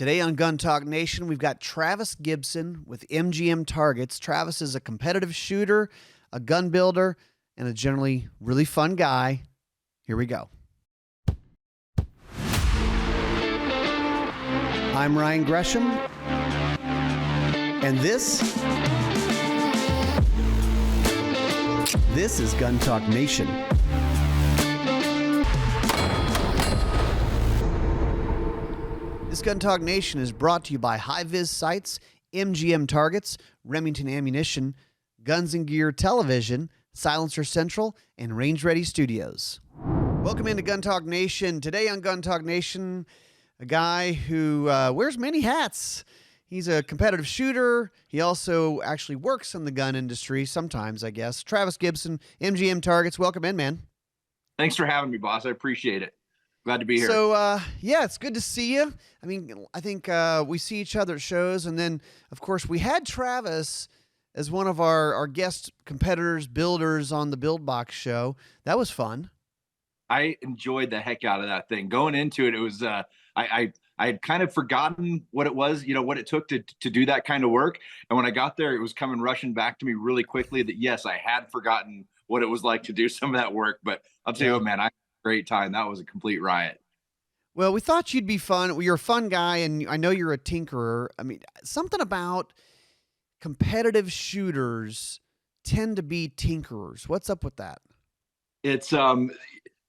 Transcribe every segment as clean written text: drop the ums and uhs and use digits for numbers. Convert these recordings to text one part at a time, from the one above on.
Today on Gun Talk Nation, we've got Travis Gibson with MGM Targets. Travis is a competitive shooter, a gun builder, and a generally really fun guy. Here we go. I'm Ryan Gresham, and this is Gun Talk Nation. This Gun Talk Nation is brought to you by HI-VIZ Sights, MGM Targets, Remington Ammunition, Guns and Gear Television, Silencer Central, and Range Ready Studios. Welcome into Gun Talk Nation. Today on Gun Talk Nation, a guy who wears many hats. He's a competitive shooter. He also actually works in the gun industry sometimes, I guess. Travis Gibson, MGM Targets. Welcome in, man. Thanks for having me, boss. I appreciate it. Glad to be here. So, yeah, it's good to see you. I mean, I think we see each other at shows. And then, of course, we had Travis as one of our guest competitors, builders on the Build Box show. That was fun. I enjoyed the heck out of that thing. Going into it, it was I had kind of forgotten what it was, what it took to do that kind of work. And when I got there, it was coming rushing back to me really quickly that, yes, I had forgotten what it was like to do some of that work. But I'll tell you, man, I had a great time. That was a complete riot. Well, we thought you'd be fun. Well, you're a fun guy, and I know you're a tinkerer. I mean, something about competitive shooters tend to be tinkerers. What's up with that? It's you're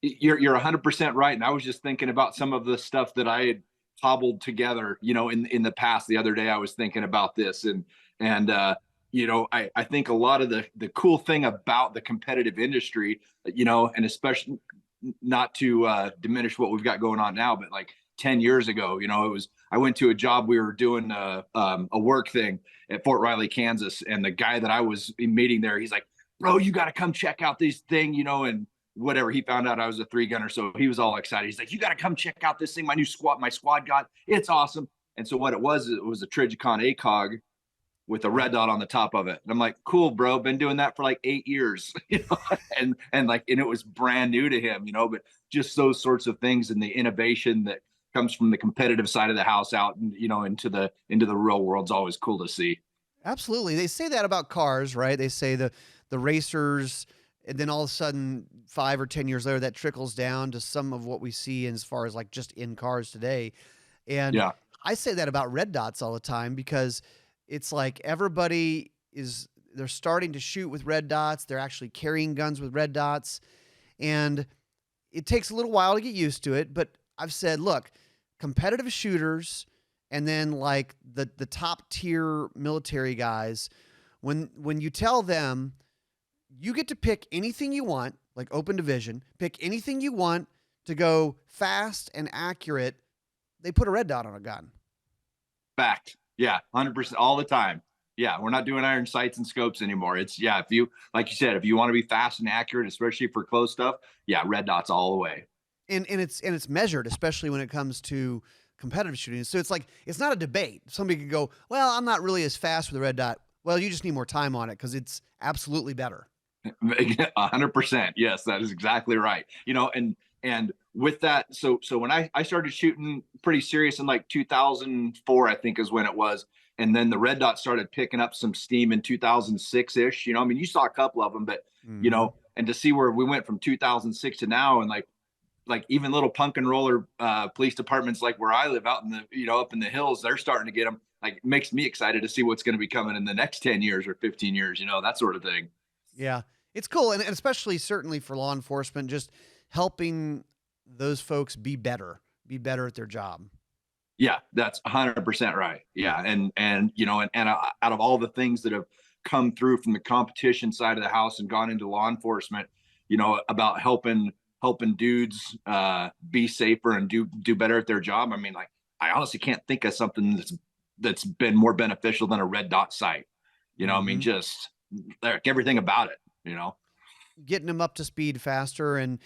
100% right. And I was just thinking about some of the stuff that I had cobbled together, in the past. The other day I was thinking about this, and I think a lot of the cool thing about the competitive industry, and especially not to diminish what we've got going on now, but like 10 years ago, I went to a job, we were doing a work thing at Fort Riley, Kansas. And the guy that I was meeting there, he's like, bro, you got to come check out this thing, and whatever. He found out I was a 3-gunner. So he was all excited. He's like, you got to come check out this thing. My squad got, it's awesome. And so what it was a Trigicon ACOG with a red dot on the top of it. And I'm like, cool, bro. Been doing that for like 8 years, and it was brand new to him, but just those sorts of things and the innovation that comes from the competitive side of the house out and, into the real world's always cool to see. Absolutely. They say that about cars, right? They say the racers, and then all of a sudden 5 or 10 years later, that trickles down to some of what we see as far as like just in cars today. And yeah, I say that about red dots all the time because it's like they're starting to shoot with red dots. They're actually carrying guns with red dots. And it takes a little while to get used to it. But I've said, look, competitive shooters and then like the top tier military guys, when you tell them you get to pick anything you want, like open division, pick anything you want to go fast and accurate, they put a red dot on a gun. Fact. Yeah, 100% all the time. Yeah, we're not doing iron sights and scopes anymore. It's, if you, like you said, if you want to be fast and accurate, especially for close stuff, red dots all the way. And it's measured, especially when it comes to competitive shooting. So it's like, it's not a debate. Somebody could go, well, I'm not really as fast with a red dot. Well, you just need more time on it because it's absolutely better. 100%. Yes, that is exactly right. And with that, so when I started shooting pretty serious in like 2004, I think is when it was. And then the red dot started picking up some steam in 2006-ish. You saw a couple of them, but, and to see where we went from 2006 to now, and like even little punk and roller police departments, like where I live out in the, up in the hills, they're starting to get them. Like, it makes me excited to see what's going to be coming in the next 10 years or 15 years, that sort of thing. Yeah, it's cool. And especially certainly for law enforcement, just helping those folks be better at their job. Yeah, that's 100% right. Yeah. And out of all the things that have come through from the competition side of the house and gone into law enforcement, about helping dudes be safer and do better at their job. I mean, like, I honestly can't think of something that's been more beneficial than a red dot sight. I mean, just like everything about it, getting them up to speed faster. And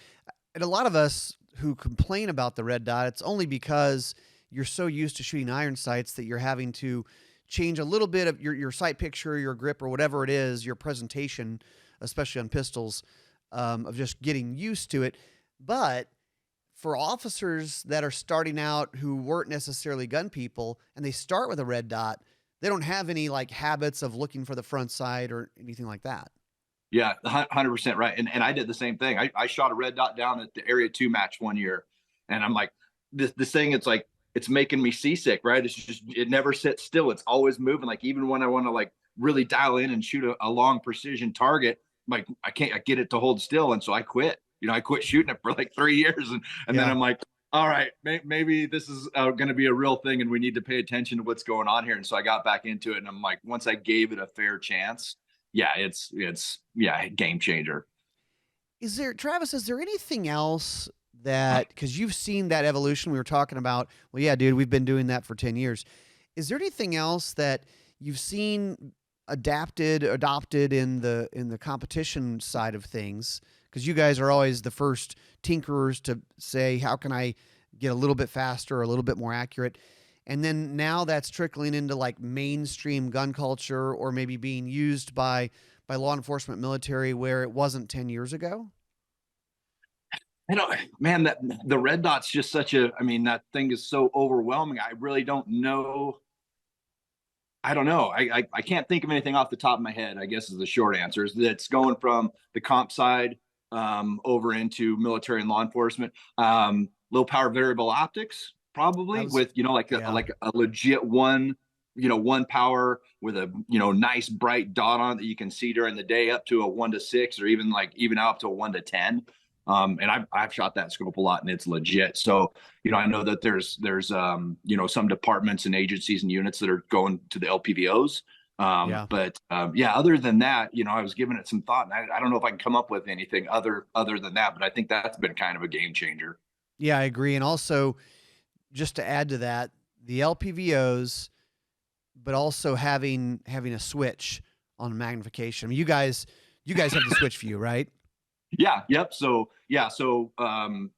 a lot of us who complain about the red dot, it's only because you're so used to shooting iron sights that you're having to change a little bit of your sight picture, your grip, or whatever it is, your presentation, especially on pistols, of just getting used to it. But for officers that are starting out who weren't necessarily gun people and they start with a red dot, they don't have any like habits of looking for the front sight or anything like that. Yeah, 100% right. And I did the same thing. I shot a red dot down at the Area 2 match one year, and I'm like, this thing, it's like it's making me seasick, right? It's just it never sits still. It's always moving. Like even when I want to like really dial in and shoot a long precision target, like I get it to hold still, and so I quit. I quit shooting it for like 3 years, and then Yeah. I'm like, all right, maybe this is going to be a real thing, and we need to pay attention to what's going on here. And so I got back into it, and I'm like, once I gave it a fair chance, yeah, it's yeah, game changer. Is there, Travis, is there anything else that, because you've seen that evolution we were talking about? Well, yeah, dude, we've been doing that for 10 years. Is there anything else that you've seen adopted in the competition side of things? Because you guys are always the first tinkerers to say, how can I get a little bit faster or a little bit more accurate? And then now that's trickling into like mainstream gun culture or maybe being used by law enforcement, military, where it wasn't 10 years ago? I don't, man, that the red dot's just such a, I mean, that thing is so overwhelming. I really don't know. I don't know. I can't think of anything off the top of my head, I guess is the short answer. Is that's going from the comp side over into military and law enforcement. Low power variable optics, That probably was, with, like yeah. a legit one, one power with a, nice bright dot on it that you can see during the day, up to a 1 to 6, or even out to a 1 to 10. And I've shot that scope a lot, and it's legit. So, I know that there's some departments and agencies and units that are going to the LPVOs. Yeah. But yeah, other than that, I was giving it some thought, and I don't know if I can come up with anything other than that, but I think that's been kind of a game changer. Yeah, I agree. And also, just to add to that, the LPVOs, but also having a switch on magnification. I mean, you guys have the switch view, right? Yeah, yep. So yeah,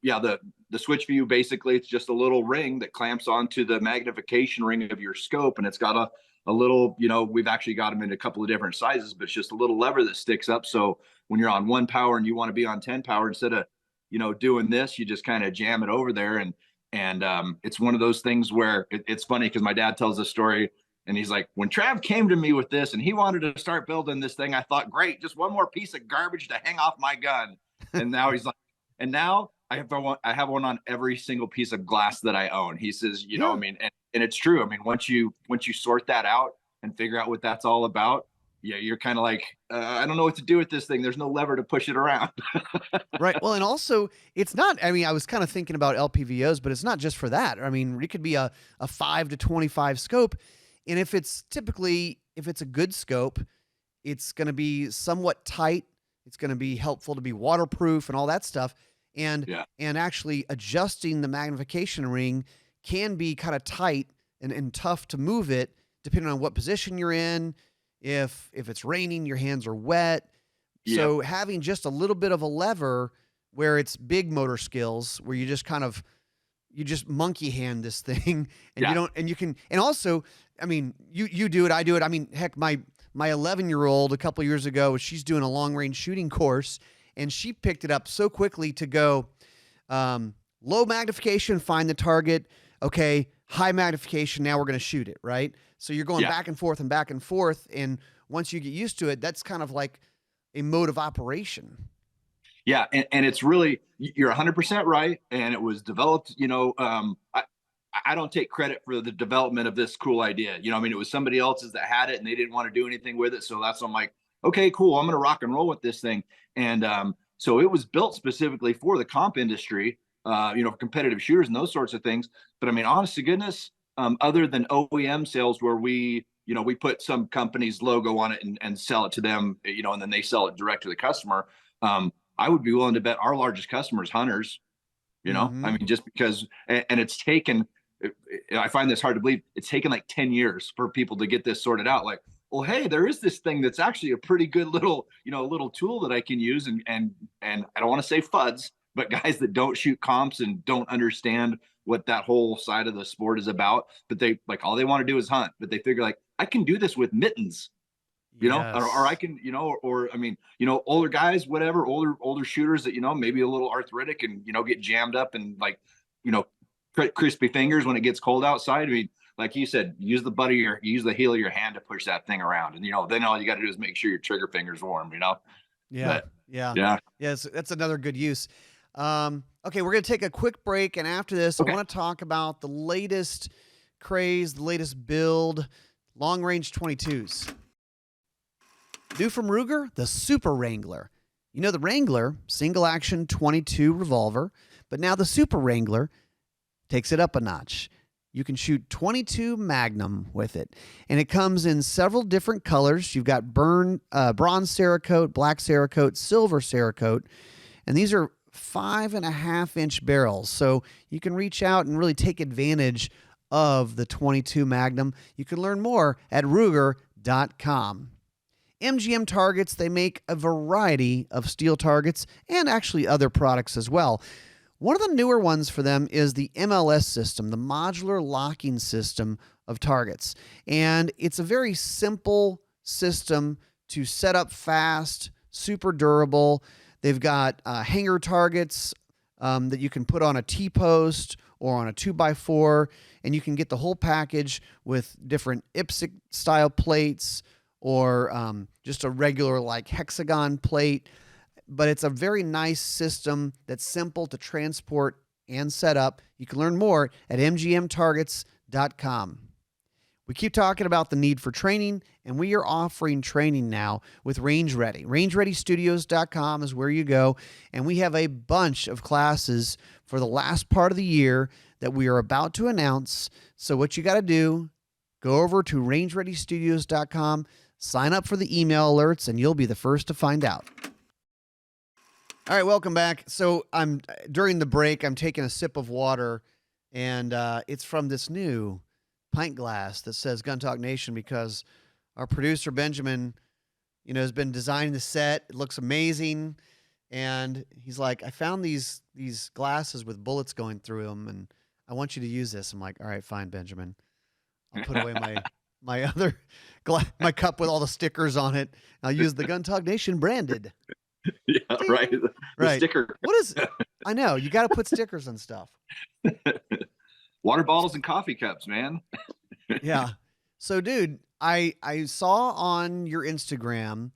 yeah, the switch view, basically it's just a little ring that clamps onto the magnification ring of your scope, and it's got a little, we've actually got them in a couple of different sizes, but it's just a little lever that sticks up. So when you're on 1 power and you want to be on 10 power, instead of doing this, you just kind of jam it over there. And it's one of those things where it's funny because my dad tells a story, and he's like, when Trav came to me with this and he wanted to start building this thing, I thought, great, just one more piece of garbage to hang off my gun. And now he's like, and now I have one on every single piece of glass that I own. He says, I Yeah. mean, and it's true. I mean, once you sort that out and figure out what that's all about, yeah, you're kind of like, I don't know what to do with this thing. There's no lever to push it around. Right. Well, and also it's not, I mean, I was kind of thinking about LPVOs, but it's not just for that. I mean, it could be a 5 to 25 scope. And if it's a good scope, it's going to be somewhat tight. It's going to be helpful to be waterproof and all that stuff. And Yeah, and actually adjusting the magnification ring can be kind of tight and tough to move it depending on what position you're in. If it's raining, your hands are wet. yep, So having just a little bit of a lever where it's big motor skills, where you just monkey hand this thing and you yeah, don't, and you can, and also, I mean, you do it, I do it. I mean, heck, my 11-year-old a couple years ago, she's doing a long range shooting course, and she picked it up so quickly to go, low magnification, find the target. Okay, high magnification, now we're going to shoot it, right? So you're going yeah. back and forth and back and forth, and once you get used to it, that's kind of like a mode of operation. Yeah, and it's really, you're 100% right, and it was developed. I don't take credit for the development of this cool idea. I mean, it was somebody else's that had it, and they didn't want to do anything with it. So I'm like, okay, cool. I'm going to rock and roll with this thing. And so it was built specifically for the comp industry, for competitive shooters and those sorts of things. But I mean, honest to goodness, other than OEM sales where we put some company's logo on it and sell it to them, and then they sell it direct to the customer. I would be willing to bet our largest customers, hunters. I Mm-hmm. mean, just because, and it's taken, I find this hard to believe. It's taken like 10 years for people to get this sorted out. Like, well, hey, there is this thing that's actually a pretty good little tool that I can use. And I don't want to say FUDs, but guys that don't shoot comps and don't understand what that whole side of the sport is about, but they like, all they want to do is hunt, but they figure like, I can do this with mittens. or I Yes. can, or I mean, older guys, whatever, older shooters that, maybe a little arthritic and, get jammed up and like, you know, crispy fingers when it gets cold outside. I mean, like you said, use the heel of your hand to push that thing around. And, then all you got to do is make sure your trigger finger's warm. Yeah. But Yeah. yeah. Yes. That's another good use. Okay. We're going to take a quick break. And after this, I Okay. want to talk about the latest craze, the latest build, long range 22s. New from Ruger, the Super Wrangler. The Wrangler, single action 22 revolver, but now the Super Wrangler takes it up a notch. You can shoot 22 Magnum with it, and it comes in several different colors. You've got bronze Cerakote, black Cerakote, silver Cerakote, and these are 5.5-inch barrels, so you can reach out and really take advantage of the 22 Magnum. You can learn more at Ruger.com. MGM Targets, they make a variety of steel targets and actually other products as well. One of the newer ones for them is the MLS system, the modular locking system of targets. And it's a very simple system to set up fast, super durable. They've got hanger targets that you can put on a T-post or on a 2x4, and you can get the whole package with different IPSC style plates or just a regular like hexagon plate. But it's a very nice system that's simple to transport and set up. You can learn more at mgmtargets.com. We keep talking about the need for training, and we are offering training now with Range Ready. RangeReadyStudios.com is where you go, and we have a bunch of classes for the last part of the year that we are about to announce. So what you got to do, go over to RangeReadyStudios.com, sign up for the email alerts, and you'll be the first to find out. All right, welcome back. So during the break, I'm taking a sip of water, and it's from this new pint glass that says Gun Talk Nation because our producer Benjamin, has been designing the set. It looks amazing, and he's like, "I found these glasses with bullets going through them, and I want you to use this." I'm like, "All right, fine, Benjamin. I'll put away my other my cup with all the stickers on it. I'll use the Gun Talk Nation branded." Yeah, right. The Right. sticker. What is? I know you got to put stickers on stuff. Water bottles and coffee cups, man. Yeah. So, dude, I saw on your Instagram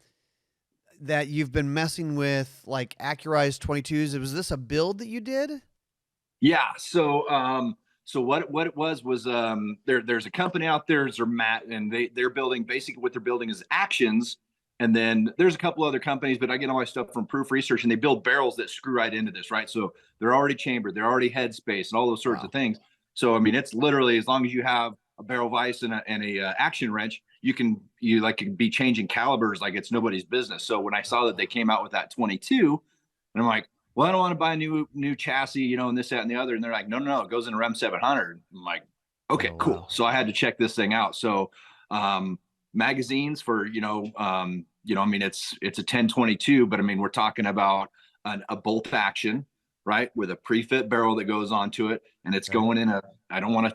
that you've been messing with like Accurized 22s. Was this a build that you did? Yeah. So what it was there's a company out there, Zermatt, and they're building, basically what they're building is actions. And then there's a couple other companies, but I get all my stuff from Proof Research, and they build barrels that screw right into this, right? So they're already chambered, they're already headspace, and all those sorts of things. So I mean, it's literally, as long as you have a barrel vise and a action wrench, you can be changing calibers like it's nobody's business. So when I saw that they came out with that 22, and I'm like, well, I don't want to buy a new chassis, and this, that, and the other. And they're like, no, it goes in a Rem 700. I'm like, okay, Oh, cool. wow. So I had to check this thing out. So magazines for, I mean, it's a 1022, but I mean, we're talking about a bolt action, right, with a pre-fit barrel that goes onto it, and it's going in I don't want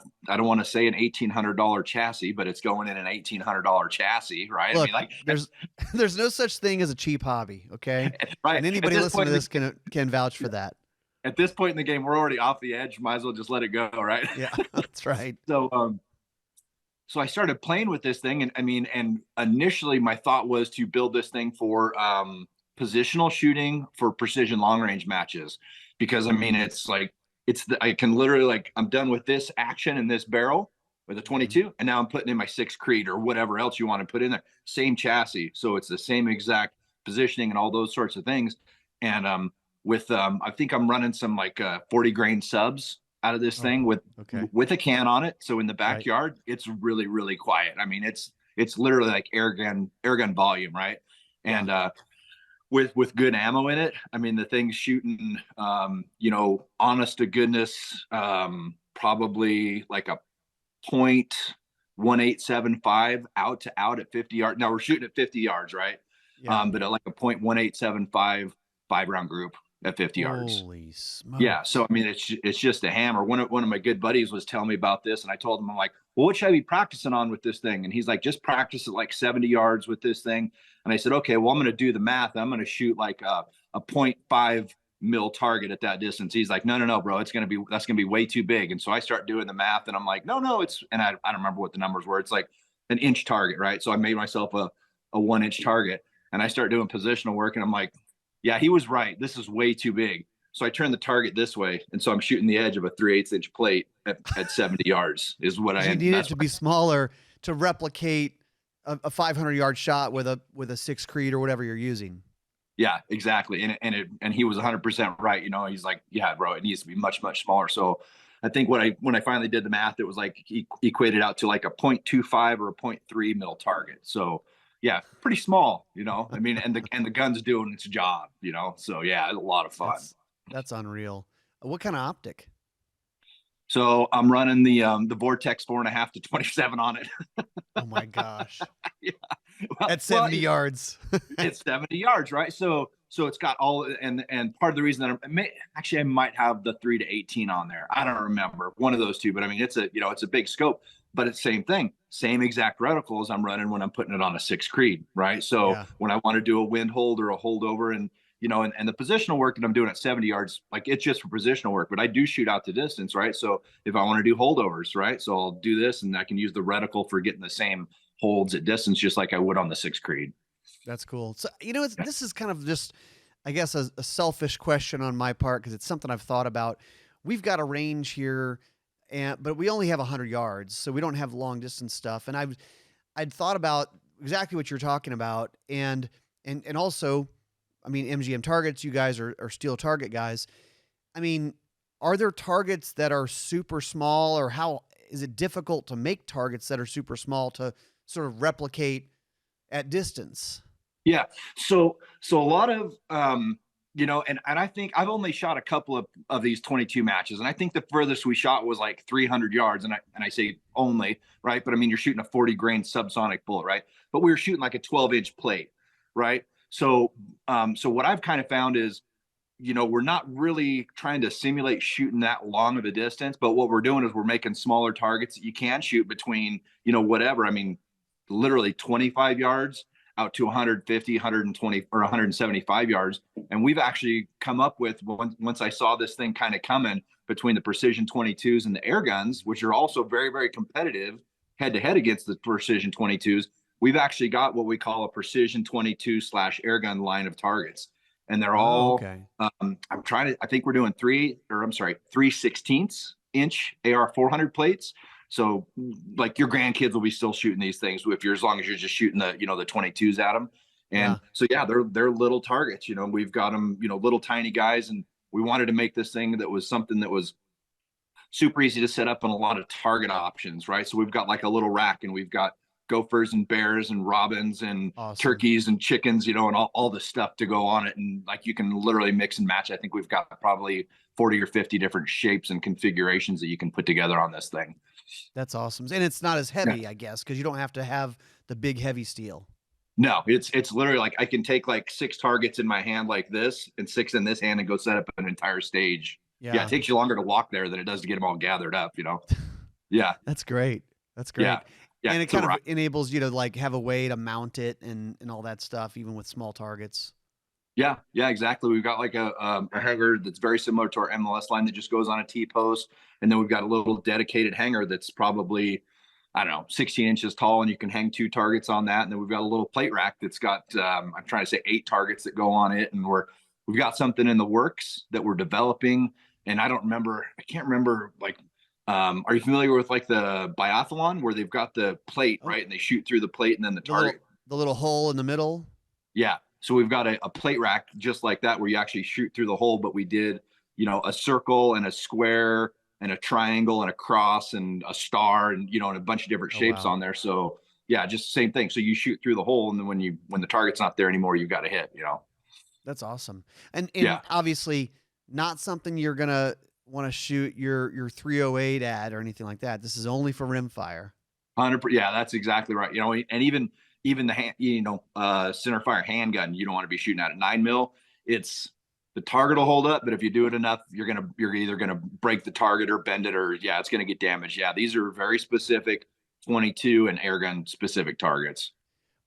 to say an $1,800 chassis, but it's going in an $1,800 chassis, right? Look, I mean, like, there's no such thing as a cheap hobby, okay? right. And anybody listening to this can vouch for that. At this point in the game, we're already off the edge. Might as well just let it go, right? Yeah, that's right. So I started playing with this thing, and I mean, and initially my thought was to build this thing for positional shooting for precision long range matches, because I mean, it's like I can literally, like, I'm done with this action and this barrel with a 22, and now I'm putting in my 6 Creed or whatever else you want to put in there. Same chassis, so it's the same exact positioning and all those sorts of things. And I think I'm running some like 40 grain subs out of this thing with a can on it. So in the backyard, it's really, really quiet. I mean, it's literally like air gun volume, right? And with good ammo in it, I mean, the thing's shooting, honest to goodness, probably like a 0.1875 out to out at 50 yards. Now we're shooting at 50 yards, right? But at like a 0.1875 5-round group. at 50 yards. Holy Yeah, so smokes. I mean, it's just a hammer. One of my good buddies was telling me about this, and I told him, I'm like, well, what should I be practicing on with this thing? And he's like, just practice at like 70 yards with this thing. And I said, okay, well, I'm going to do the math. I'm going to shoot like a 0.5 mil target at that distance. He's like, no, no, no, bro, that's gonna be way too big. And so I start doing the math, and I'm like, no, no, and I don't remember what the numbers were. It's like an inch target, right? So I made myself a 1 inch target, and I start doing positional work, and I'm like, yeah, he was right. This is way too big. So I turn the target this way, and so I'm shooting the edge of a 3/8 inch plate at 70 yards is what Because I you need it that's to what be smaller to replicate a 500-yard shot with a six Creed or whatever you're using. yeah, exactly. And he was 100% right. He's like, yeah, bro, it needs to be much, much smaller. So I think when I finally did the math, it was like equated out to like a 0.25 or a 0.3 mil target. So yeah, pretty small, I mean, and the gun's doing its job, so yeah, a lot of fun. That's unreal. What kind of optic? So I'm running the Vortex 4.5 to 27 on it. Oh my gosh. Yeah. At Well, 70 yards. it's 70 yards, right? So it's got all, and part of the reason that I might have the 3 to 18 on there. I don't remember, one of those two, but I mean, it's a big scope, but it's same thing, same exact reticle as I'm running when I'm putting it on a 6 Creed, right? So Yeah. when I want to do a wind hold or a holdover, and the positional work that I'm doing at 70 yards, like it's just for positional work, but I do shoot out the distance, right? So if I want to do holdovers, right? So I'll do this, and I can use the reticle for getting the same holds at distance, just like I would on the 6 Creed. That's cool. So, this is kind of just, I guess, a selfish question on my part because it's something I've thought about. We've got a range here, but we only have 100 yards, so we don't have long distance stuff. And I'd thought about exactly what you're talking about, and also, I mean, MGM targets. You guys are steel target guys. I mean, are there targets that are super small, or how is it difficult to make targets that are super small to sort of replicate at distance? Yeah. So a lot of and I think I've only shot a couple of these 22 matches, and I think the furthest we shot was like 300 yards, and I say only, right? But I mean, you're shooting a 40 grain subsonic bullet, right? But we were shooting like a 12-inch plate, right? So what I've kind of found is, we're not really trying to simulate shooting that long of a distance, but what we're doing is we're making smaller targets that you can shoot between, whatever. I mean, literally 25 yards out to 150, 120, or 175 yards. And we've actually come up with, once I saw this thing kind of coming between the precision 22s and the air guns, which are also very, very competitive head to head against the precision 22s, we've actually got what we call a precision 22 / air gun line of targets. And they're Oh, all, okay. I think we're doing 3/16 inch AR 400 plates. So like your grandkids will be still shooting these things as long as you're just shooting the 22s at them. Yeah. And so yeah, they're little targets. We've got them, little tiny guys, and we wanted to make this thing that was something that was super easy to set up and a lot of target options, right? So we've got like a little rack, and we've got gophers and bears and robins and Awesome. turkeys and chickens, and all the stuff to go on it. And like you can literally mix and match. I think we've got probably 40 or 50 different shapes and configurations that you can put together on this thing. That's awesome. And it's not as Yeah. heavy, I guess, because you don't have to have the big heavy steel. No, it's literally like I can take like 6 targets in my hand like this and 6 in this hand and go set up an entire stage. Yeah, it Yeah. takes you longer to walk there than it does to get them all gathered up, Yeah, That's great. That's yeah, great. yeah. And it It's a kind of rock. enables you to like have a way to mount it and all that stuff, even with small targets. Yeah, yeah, exactly. We've got like a hanger that's very similar to our MLS line that just goes on a T post, and then we've got a little dedicated hanger that's probably, I don't know, 16 inches tall, and you can hang 2 targets on that. And then we've got a little plate rack that's got I'm trying to say 8 targets that go on it, and we've got something in the works that we're developing. And I can't remember like. Are you familiar with like the biathlon where they've got the plate, Oh, right, and they shoot through the plate and then the the little target? the little hole in the middle. Yeah. So we've got a plate rack just like that where you actually shoot through the hole, but we did, a circle and a square and a triangle and a cross and a star and a bunch of different Oh shapes wow. on there. So yeah, just the same thing. So you shoot through the hole, and then when the target's not there anymore, you got to hit. That's awesome. And Yeah. obviously not something you're gonna want to shoot your 308 at or anything like that. This is only for rimfire. 100%. Yeah, that's exactly right. And even the hand, center fire handgun, you don't want to be shooting at a 9 mil. It's the target will hold up, but if you do it enough, you're either gonna break the target or bend it, or yeah, it's gonna get damaged. Yeah, these are very specific 22 and airgun specific targets.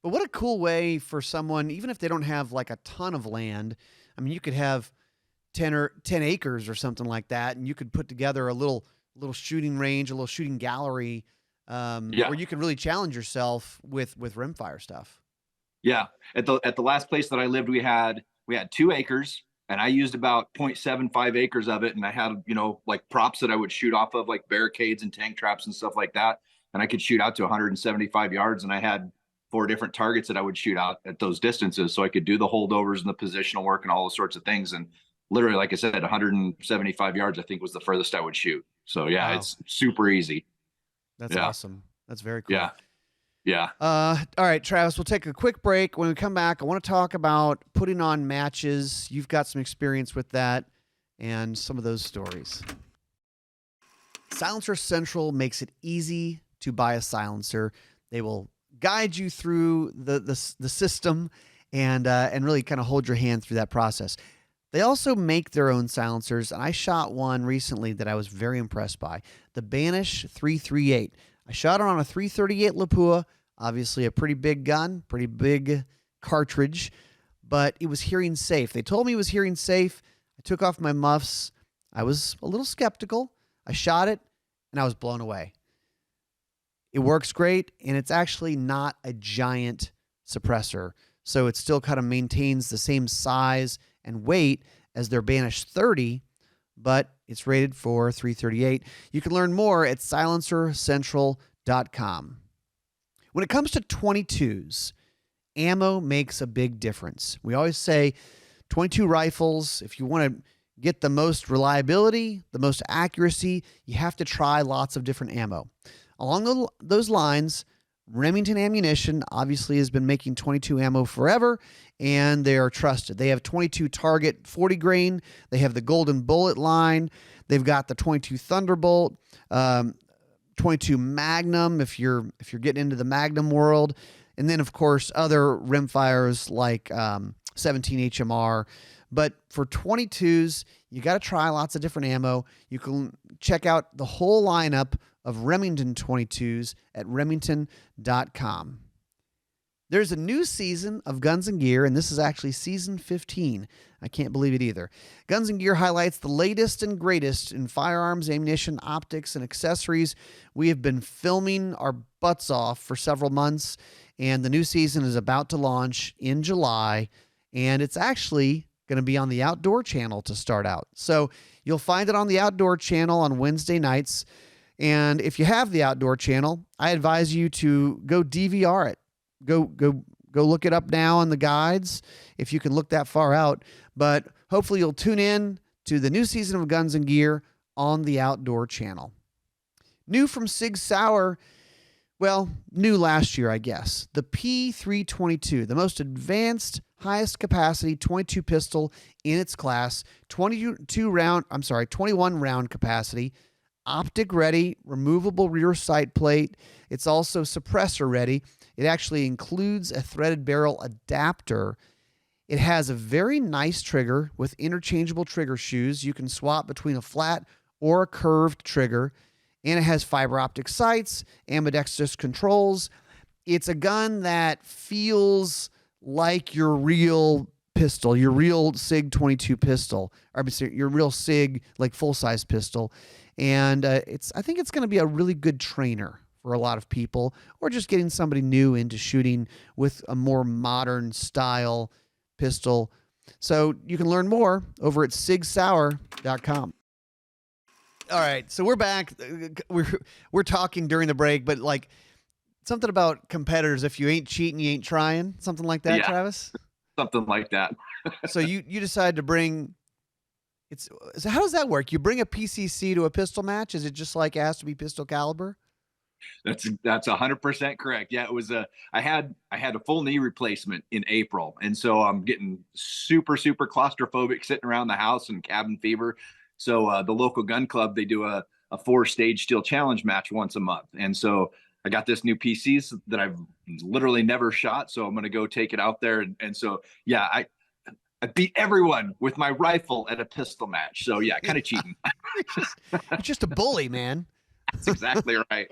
But what a cool way for someone, even if they don't have like a ton of land. I mean, you could have 10 acres or something like that, and you could put together a little shooting range, a little shooting gallery, Yeah, where you can really challenge yourself with rimfire stuff. yeah. At the last place that I lived, we had 2 acres, and I used about 0.75 acres of it, and I had like props that I would shoot off of, like barricades and tank traps and stuff like that, and I could shoot out to 175 yards, and I had 4 different targets that I would shoot out at those distances, so I could do the holdovers and the positional work and all those sorts of things. And literally, like I said, 175 yards I think was the furthest I would shoot. So yeah, Wow, it's super easy. that's Yeah, awesome. That's very cool. yeah, yeah. All right, Travis, we'll take a quick break. When we come back, I want to talk about putting on matches. You've got some experience with that and some of those stories. Silencer Central makes it easy to buy a silencer. They will guide you through the system and really kind of hold your hand through that process. They also make their own silencers, and I shot one recently that I was very impressed by, the Banish 338. I shot it on a 338 Lapua, obviously a pretty big gun, pretty big cartridge, but it was hearing safe. They told me it was hearing safe. I took off my muffs. I was a little skeptical. I shot it, and I was blown away. It works great, and it's actually not a giant suppressor, so it still kind of maintains the same size and weight as their Banish 30, but it's rated for 338. You can learn more at silencercentral.com. When it comes to 22s, ammo makes a big difference. We always say 22 rifles, if you want to get the most reliability, the most accuracy, you have to try lots of different ammo. Along those lines, Remington Ammunition obviously has been making 22 ammo forever, and they are trusted. They have 22 Target 40 grain. They have the Golden Bullet line. They've got the 22 Thunderbolt, 22 Magnum if you're getting into the Magnum world, and then of course other rimfires like 17 HMR. But for 22s, you got to try lots of different ammo. You can check out the whole lineup of Remington 22s at remington.com. There's a new season of Guns and Gear, and this is actually season 15. I can't believe it either. Guns and Gear highlights the latest and greatest in firearms, ammunition, optics, and accessories. We have been filming our butts off for several months, and the new season is about to launch in July, and it's actually going to be on the Outdoor Channel to start out. So you'll find it on the Outdoor Channel on Wednesday nights. And if you have the Outdoor Channel, I advise you to go DVR it. Go look it up now in the guides if you can look that far out. But hopefully you'll tune in to the new season of Guns and Gear on the Outdoor Channel. New from SAUER, well, new last year, I guess. The P322, the most advanced, highest capacity 22 pistol in its class, 21 round capacity. Optic ready, removable rear sight plate. It's also suppressor ready. It actually includes a threaded barrel adapter. It has a very nice trigger with interchangeable trigger shoes. You can swap between a flat or a curved trigger. And it has fiber optic sights, ambidextrous controls. It's a gun that feels like your real pistol, your real SIG 22 pistol, or your real SIG like full-size pistol. And I think it's going to be a really good trainer for a lot of people, or just getting somebody new into shooting with a more modern style pistol. So you can learn more over at sigsauer.com. All right, so we're back. We're talking during the break, but like something about competitors. If you ain't cheating, you ain't trying. Something like that, Yeah, Travis. something like that. So you decide to bring. So how does that work? You bring a PCC to a pistol match? Is it just like it has to be pistol caliber? That's 100% correct. Yeah, it was I had a full knee replacement in April, and so I'm getting super claustrophobic sitting around the house and cabin fever. So the local gun club, they do a 4-stage steel challenge match once a month, and so I got this new PCs that I've literally never shot, so I'm going to go take it out there, and so yeah, I beat everyone with my rifle at a pistol match. So yeah, kind of cheating. You're just a bully, man. That's exactly right.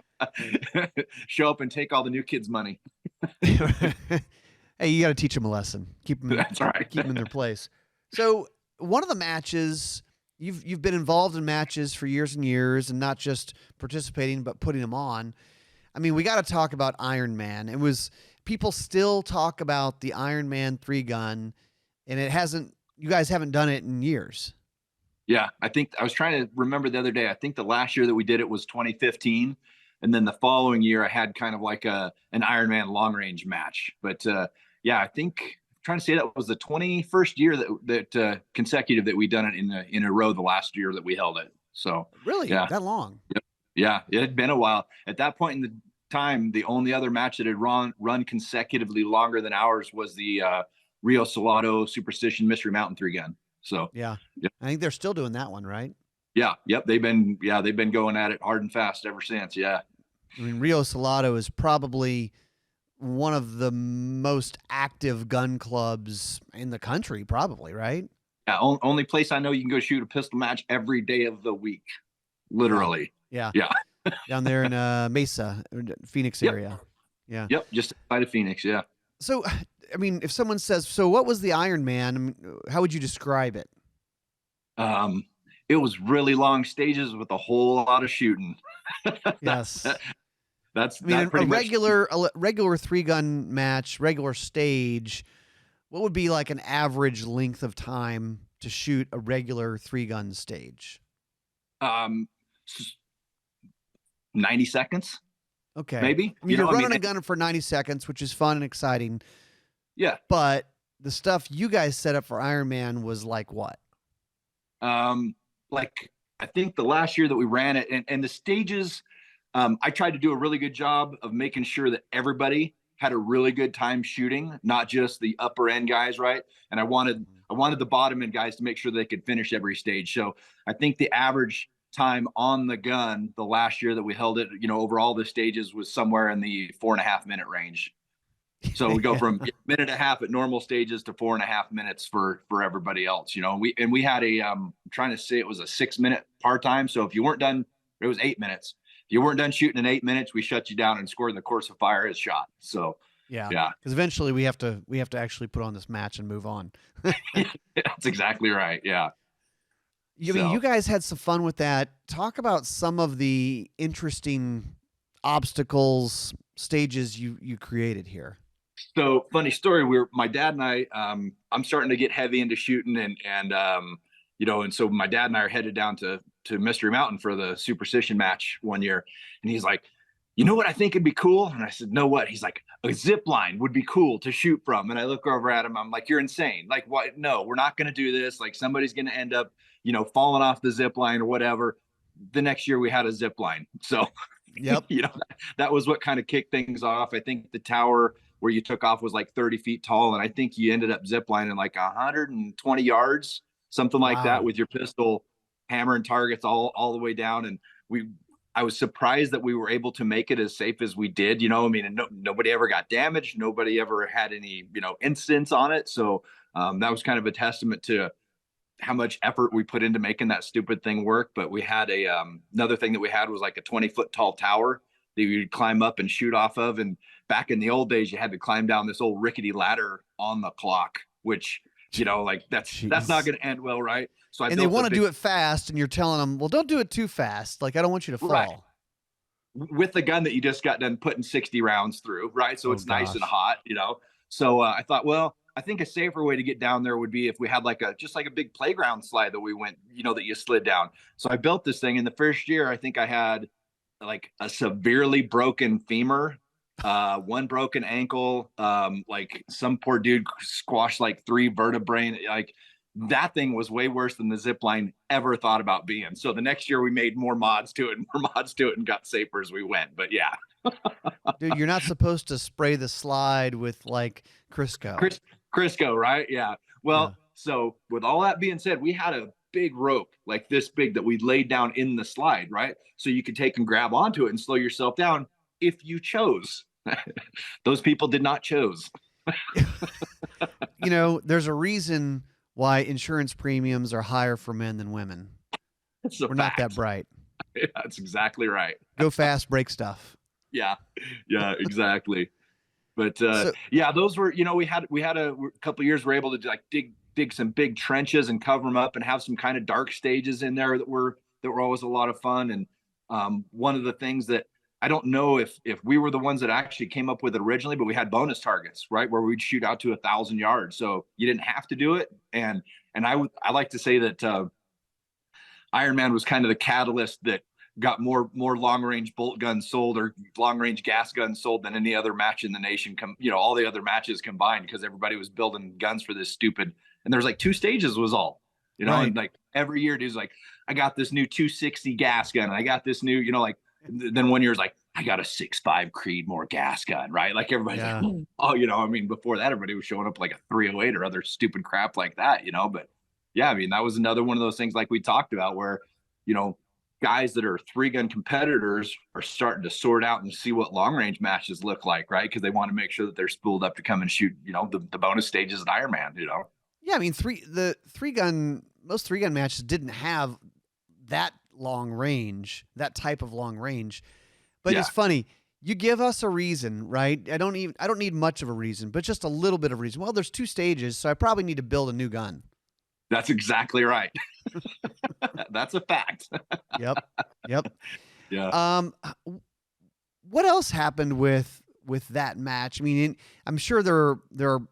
Show up and take all the new kids' money. Hey, you got to teach them a lesson. That's right. Keep them in their place. So one of the matches, you've been involved in matches for years and years, and not just participating but putting them on. I mean, we got to talk about Iron Man. It was people still talk about the Iron Man 3-gun, and it hasn't. You guys haven't done it in years. Yeah, I think I was trying to remember the other day. I think the last year that we did it was 2015, and then the following year I had kind of like an Ironman long range match. But yeah, I think I'm trying to say that was the 21st year that consecutive that we done it in a row. The last year that we held it. So Really, yeah, that long? yeah, it had been a while. At that point in the time, the only other match that had run consecutively longer than ours was the Rio Salado Superstition Mystery Mountain 3-gun. So Yeah, yep. I think they're still doing that one, right? Yeah, yep. They've been going at it hard and fast ever since. Yeah. I mean, Rio Salado is probably one of the most active gun clubs in the country, probably, right? Yeah, only place I know you can go shoot a pistol match every day of the week, literally. Yeah. Yeah. Down there in Mesa, Phoenix Yep. area. Yeah. Yep, just outside of Phoenix. Yeah. So, I mean, if someone says, "So, what was the Iron Man?" I mean, how would you describe it? It was really long stages with a whole lot of shooting. Yes. That's I mean, pretty a much regular 3-gun match, regular stage. What would be like an average length of time to shoot a regular 3-gun stage? 90 seconds, Okay. maybe. I mean, you're running a gun for 90 seconds, which is fun and exciting. Yeah. But the stuff you guys set up for Iron Man was like what? Like I think the last year that we ran it and the stages, I tried to do a really good job of making sure that everybody had a really good time shooting, not just the upper end guys, right? And I wanted the bottom end guys to make sure they could finish every stage. So I think the average time on the gun the last year that we held it, over all the stages was somewhere in the 4.5-minute range. So we go from a minute and a half at normal stages to 4.5 minutes for everybody else, we had I'm trying to say it was a 6-minute par time. So if you weren't done, it was 8 minutes. If you weren't done shooting in 8 minutes, we shut you down and scored in the course of fire as shot. So yeah, yeah, because eventually we have to actually put on this match and move on. that's exactly right. Yeah. I mean, you guys had some fun with that. Talk about some of the interesting obstacles, stages you created here. So funny story. My dad and I, I'm starting to get heavy into shooting and so my dad and I are headed down to Mystery Mountain for the Superstition match one year. And he's like, you know what I think would be cool? And I said, no, what? He's like, a zip line would be cool to shoot from. And I look over at him. I'm like, you're insane. Like, what? No, we're not going to do this. Like somebody's going to end up, falling off the zip line or whatever. The next year we had a zip line. So, yep. That was what kind of kicked things off. I think the tower where you took off was like 30 feet tall. And I think you ended up ziplining like 120 yards, something like that, with your pistol hammering targets all the way down. And I was surprised that we were able to make it as safe as we did, and nobody ever got damaged. Nobody ever had any, incidents on it. So that was kind of a testament to how much effort we put into making that stupid thing work. But we had another thing that we had was like a 20-foot tall tower that you'd climb up and shoot off of. And back in the old days, you had to climb down this old rickety ladder on the clock, which, that's not going to end well, right? So they want to do it fast, and you're telling them, well, don't do it too fast. Like, I don't want you to fall. Right. With the gun that you just got done putting 60 rounds through, right? So it's nice and hot, So I thought, well, I think a safer way to get down there would be if we had just like a big playground slide that we went, that you slid down. So I built this thing. In the first year, I think I had like a severely broken femur, one broken ankle, like some poor dude squashed like 3 vertebrae. Like that thing was way worse than the zip line ever thought about being. So the next year we made more mods to it and got safer as we went. But yeah. Dude, you're not supposed to spray the slide with like Crisco. Crisco, right? Yeah. Well, So with all that being said, we had a big rope like this big that we laid down in the slide, right? So you could take and grab onto it and slow yourself down if you chose. Those people did not choose. There's a reason why insurance premiums are higher for men than women. It's a We're not that fact. bright. That's exactly right. Go fast, break stuff. Yeah, yeah, exactly. But So yeah, those were, we had a couple of years we were able to like dig some big trenches and cover them up and have some kind of dark stages in there that were always a lot of fun. And one of the things that I don't know if we were the ones that actually came up with it originally, but we had bonus targets, right, where we'd shoot out to 1,000 yards, so you didn't have to do it. And I like to say that Iron Man was kind of the catalyst that got more long range bolt guns sold or long range gas guns sold than any other match in the nation. All the other matches combined, because everybody was building guns for this stupid. And there's like 2 stages was all, right. and like every year dude's like, I got this new 260 gas gun. And I got this new, like, then one year's like, I got a 6.5 Creedmoor gas gun, right? Like everybody's Yeah. like, oh, before that, everybody was showing up like a 308 or other stupid crap like that, but yeah, that was another one of those things like we talked about where, guys that are 3-gun competitors are starting to sort out and see what long range matches look like, right? Because they want to make sure that they're spooled up to come and shoot, the bonus stages at Iron Man, Yeah, I mean, most 3-gun matches didn't have that long range, that type of long range. But Yeah. it's funny. You give us a reason, right? I don't need much of a reason, but just a little bit of reason. Well, there's 2 stages, so I probably need to build a new gun. That's exactly right. That's a fact. Yep. Yep. Yeah. What else happened with that match? I mean, I'm sure there are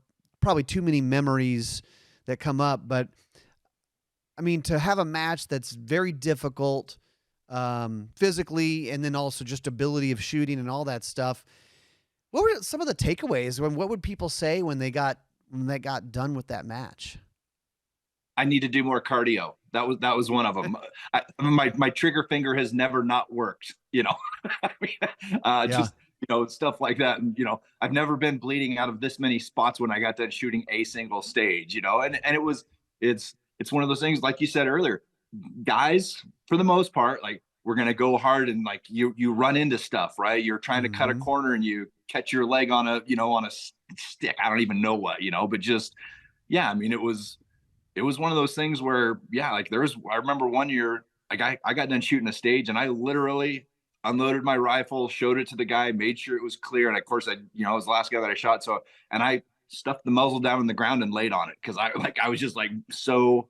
probably too many memories that come up, but I mean, to have a match that's very difficult physically, and then also just ability of shooting and all that stuff. What were some of the takeaways? What would people say when they got done with that match? I need to do more cardio. That was one of them. My trigger finger has never not worked. Yeah. Just stuff like that. And I've never been bleeding out of this many spots when I got done shooting a single stage. And it's one of those things, like you said earlier, guys, for the most part, like, we're gonna go hard, and like you run into stuff, right? You're trying to cut a corner and you catch your leg on a stick. I don't even know what, but just, yeah, it was one of those things where, yeah, like I remember one year, like I got done shooting a stage and I literally unloaded my rifle, showed it to the guy, made sure it was clear. And of course I was the last guy that I shot. So, and I stuffed the muzzle down in the ground and laid on it. Cause I was just like so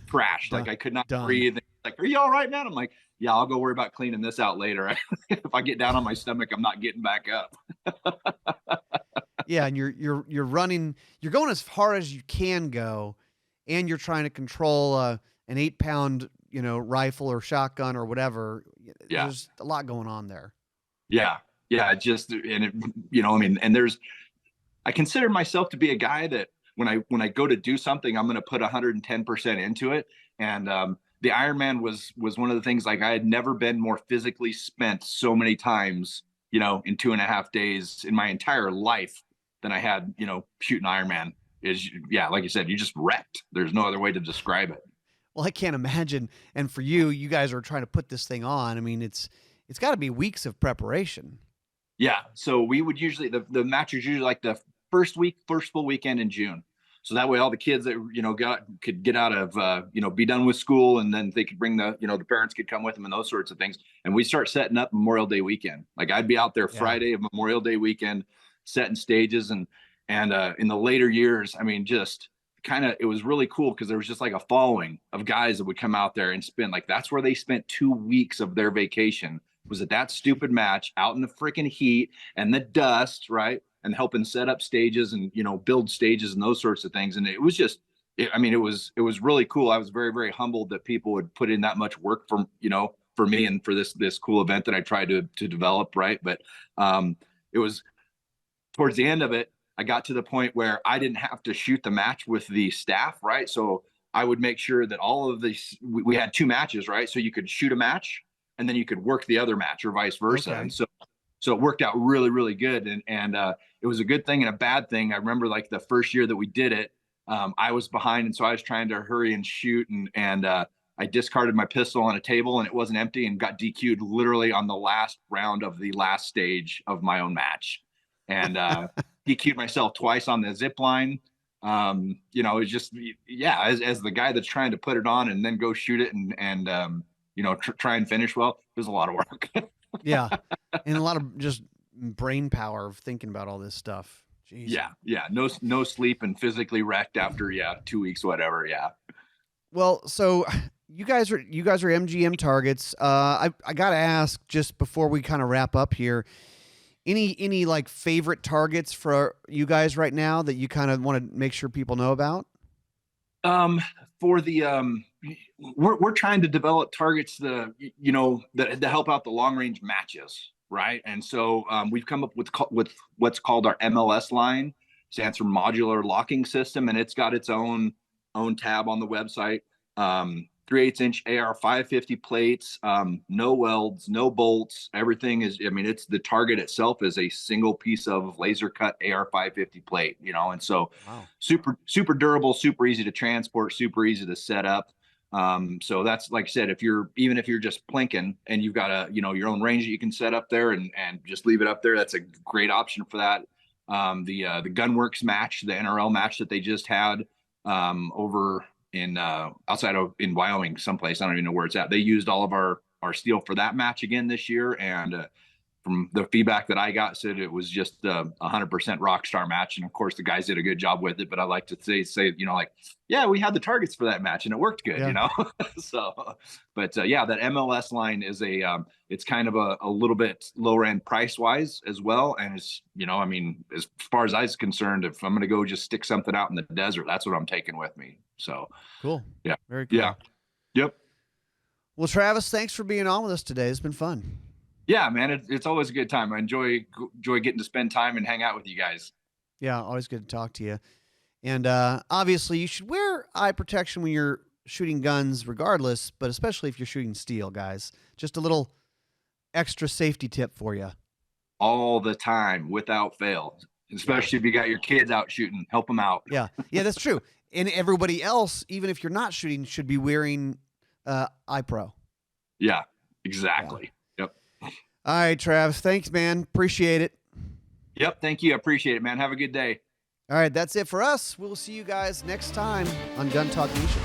trashed. Like I could not breathe. Like, are you all right, man? I'm like, yeah, I'll go worry about cleaning this out later. If I get down on my stomach, I'm not getting back up. Yeah. And you're running, you're going as far as you can go, and you're trying to control an 8-pound, rifle or shotgun or whatever. Yeah. There's a lot going on there. Yeah. Yeah. And I consider myself to be a guy that when I go to do something, I'm going to put 110% into it. And the Iron Man was one of the things, like, I had never been more physically spent so many times, in 2.5 days in my entire life than I had, shooting Iron Man. Yeah, like you said, you just wrecked. There's no other way to describe it. Well, I can't imagine. And for you guys are trying to put this thing on. I mean, it's got to be weeks of preparation. Yeah. So we would usually, the match is usually like the first full weekend in June. So that way all the kids that, could get out of, be done with school, and then they could bring the parents could come with them and those sorts of things. And we start setting up Memorial Day weekend. Like, I'd be out there Friday of Memorial Day weekend, setting stages. And in the later years, just kind of, it was really cool because there was just like a following of guys that would come out there and spend, like, that's where they spent 2 weeks of their vacation, was at that stupid match out in the freaking heat and the dust, right? And helping set up stages and, build stages and those sorts of things. And it was just, it was really cool. I was very, very humbled that people would put in that much work for me and for this cool event that I tried to develop. Right. But it was towards the end of it, I got to the point where I didn't have to shoot the match with the staff. Right. So I would make sure that all of these, we had 2 matches, right? So you could shoot a match and then you could work the other match, or vice versa. Okay. And so it worked out really, really good. And it was a good thing and a bad thing. I remember, like, the first year that we did it, I was behind. And so I was trying to hurry and shoot. And I discarded my pistol on a table and it wasn't empty, and got DQ'd literally on the last round of the last stage of my own match. And DQ'd myself twice on the zip line. You know, it's just, yeah, as the guy that's trying to put it on and then go shoot it and you know, try and finish well, there's a lot of work. Yeah. And a lot of just brain power of thinking about all this stuff. Jeez. Yeah. Yeah. No sleep and physically wrecked after, 2 weeks, whatever. Yeah. Well, so you guys are MGM targets. I gotta ask just before we kind of wrap up here, any like favorite targets for you guys right now that you kind of want to make sure people know about? For the we're trying to develop targets you know, that help out the long range matches, right? And so we've come up with what's called our MLS line, stands for modular locking system, and it's got its own tab on the website. 3/8 inch AR 550 plates, no welds, no bolts. Everything is, I mean, it's the target itself is a single piece of laser cut AR 550 plate, you know, and so Wow. super durable, super easy to transport, super easy to set up. So that's, like I said, even if you're just plinking and you've got your own range that you can set up there and just leave it up there, that's a great option for that. The Gunworks match, the NRL match that they just had over in in Wyoming, someplace, I don't even know where it's at. They used all of our steel for that match again this year, and from the feedback that I got, said it was just 100% rock star match. And of course, the guys did a good job with it. But I like to say, you know, like, yeah, we had the targets for that match and it worked good, Yeah. you know. So, but yeah, that MLS line is it's kind of a little bit lower end price wise as well. And it's, you know, I mean, as far as I was concerned, if I'm going to go just stick something out in the desert, that's what I'm taking with me. So, Cool. yeah, Very cool. yeah, yep. Well, Travis, thanks for being on with us today. It's been fun. Yeah, man, it's always a good time. I enjoy getting to spend time and hang out with you guys. Yeah, always good to talk to you. And obviously, you should wear eye protection when you're shooting guns, regardless, but especially if you're shooting steel, guys. Just a little extra safety tip for you. All the time, without fail. Especially if you got your kids out shooting, help them out. Yeah, that's true. And everybody else, even if you're not shooting, should be wearing eye pro. Yeah, exactly. Yeah. Yep. All right, Travis. Thanks, man. Appreciate it. Yep. Thank you. I appreciate it, man. Have a good day. All right, that's it for us. We'll see you guys next time on Gun Talk Nation.